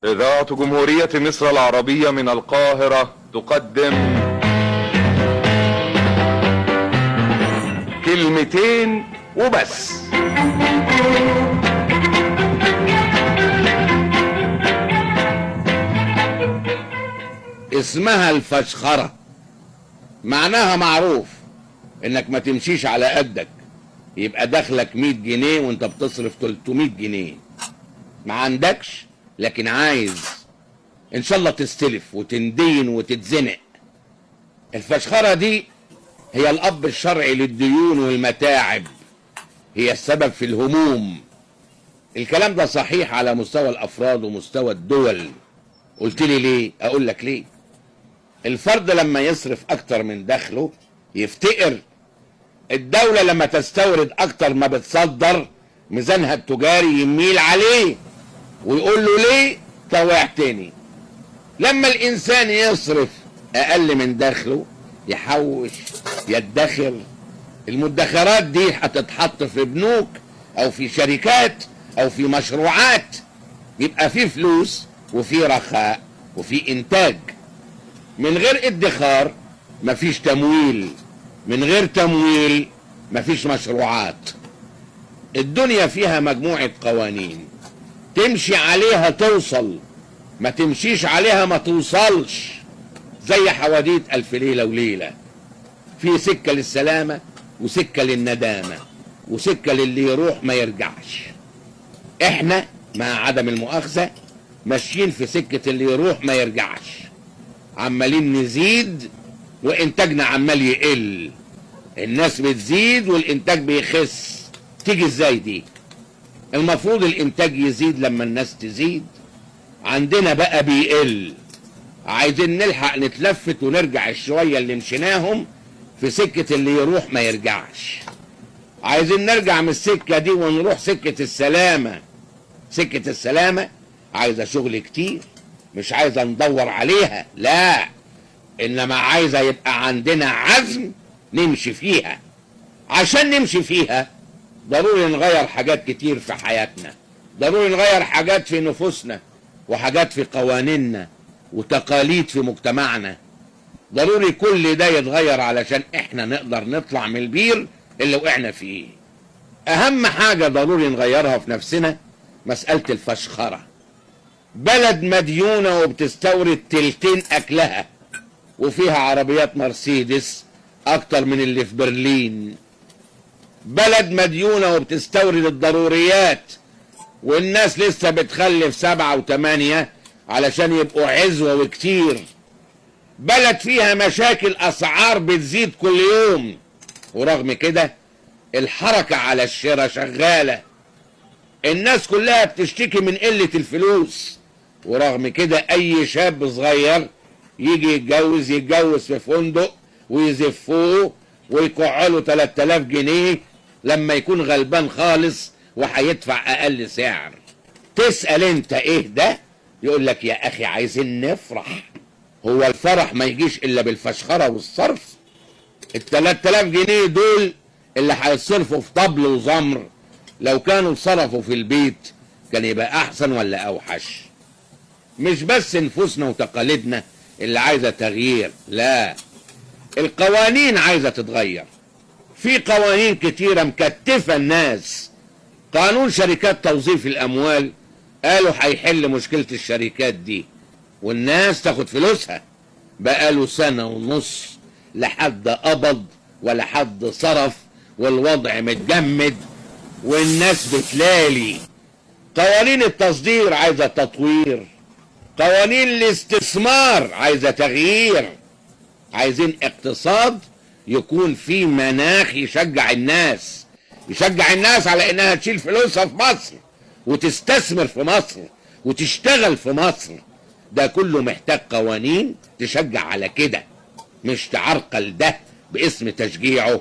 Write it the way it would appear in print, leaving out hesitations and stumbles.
إذاعة جمهورية مصر العربية من القاهرة تقدم كلمتين وبس. اسمها الفشخرة، معناها معروف انك ما تمشيش على قدك، يبقى دخلك 100 جنيه وانت بتصرف 300 جنيه. ما عندكش لكن عايز ان شاء الله تستلف وتندين وتتزنق. الفشخرة دي هي الاب الشرعي للديون والمتاعب، هي السبب في الهموم. الكلام ده صحيح على مستوى الافراد ومستوى الدول. قلت لي ليه؟ اقول لك ليه. الفرد لما يصرف اكتر من دخله يفتقر. الدولة لما تستورد اكتر ما بتصدر ميزانها التجاري يميل عليه ويقول له ليه طوعتني. لما الانسان يصرف اقل من دخله يحوش يدخر. المدخرات دي هتتحط في بنوك او في شركات او في مشروعات، يبقى في فلوس وفي رخاء وفي انتاج. من غير ادخار مفيش تمويل، من غير تمويل مفيش مشروعات. الدنيا فيها مجموعة قوانين، تمشي عليها توصل، ما تمشيش عليها ما توصلش. زي حواديت ألف ليلة وليلة، في سكة للسلامة وسكة للندامة وسكة للي يروح ما يرجعش. احنا مع عدم المؤاخذة ماشيين في سكة اللي يروح ما يرجعش، عمالين نزيد وانتاجنا عمال يقل. الناس بتزيد والانتاج بيخس. تيجي ازاي دي؟ المفروض الانتاج يزيد لما الناس تزيد، عندنا بقى بيقل. عايزين نلحق نتلفت ونرجع الشوية اللي مشيناهم في سكة اللي يروح ما يرجعش. عايزين نرجع من السكة دي ونروح سكة السلامة. سكة السلامة عايزة شغل كتير، مش عايزة ندور عليها، لا، انما عايزة يبقى عندنا عزم نمشي فيها. عشان نمشي فيها ضروري نغير حاجات كتير في حياتنا، ضروري نغير حاجات في نفوسنا وحاجات في قوانيننا وتقاليد في مجتمعنا. ضروري كل ده يتغير علشان احنا نقدر نطلع من البير اللي وقعنا فيه. اهم حاجة ضروري نغيرها في نفسنا مسألة الفشخرة. بلد مديونة وبتستورد تلتين اكلها وفيها عربيات مرسيدس اكتر من اللي في برلين. بلد مديونة وبتستورد الضروريات والناس لسه بتخلف 7 و8 علشان يبقوا عزوة وكتير. بلد فيها مشاكل اسعار بتزيد كل يوم، ورغم كده الحركة على الشراء شغالة. الناس كلها بتشتكي من قلة الفلوس، ورغم كده اي شاب صغير يجي يتجوز في فندق ويزفوه ويقعله 3000 جنيه لما يكون غلبان خالص وهيدفع اقل سعر. تسأل انت ايه ده؟ يقول لك يا اخي عايزين نفرح. هو الفرح ما يجيش الا بالفشخرة والصرف؟ ال3000 جنيه دول اللي هيتصرفوا في طبل وزمر لو كانوا اتصرفوا في البيت كان يبقى احسن ولا اوحش؟ مش بس نفوسنا وتقاليدنا اللي عايزة تغيير، لا، القوانين عايزة تتغير. في قوانين كتيرة مكتفة الناس. قانون شركات توظيف الاموال قالوا هيحل مشكلة الشركات دي والناس تاخد فلوسها. بقاله 1.5 سنة لا حد قبض ولا حد صرف والوضع متجمد والناس بتلالي. قوانين التصدير عايزة تطوير، قوانين الاستثمار عايزة تغيير. عايزين اقتصاد يكون فيه مناخ يشجع الناس، يشجع الناس على انها تشيل فلوسها في مصر وتستثمر في مصر وتشتغل في مصر. ده كله محتاج قوانين تشجع على كده، مش تعرقل ده باسم تشجيعه